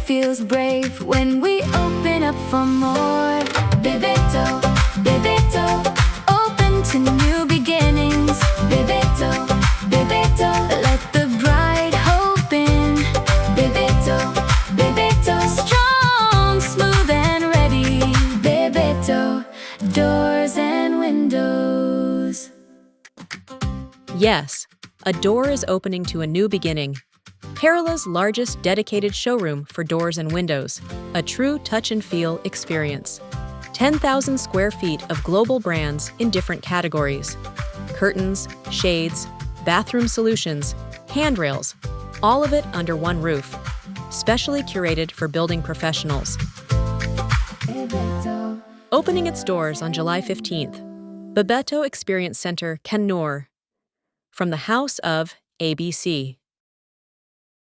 feels brave when we open up for more. Bebeto, Bebeto, open to new beginnings. Bebeto, Bebeto, let the bright hope in. Bebeto, Bebeto, strong, smooth and ready. Bebeto, doors and windows. Yes, a door is opening to a new beginning. Kerala's largest dedicated showroom for doors and windows, a true touch and feel experience. 10,000 square feet of global brands in different categories. Curtains, shades, bathroom solutions, handrails, all of it under one roof. Specially curated for building professionals. Bebeto. Opening its doors on July 15th, Bebeto Experience Centre, Kannur. From the House of ABC.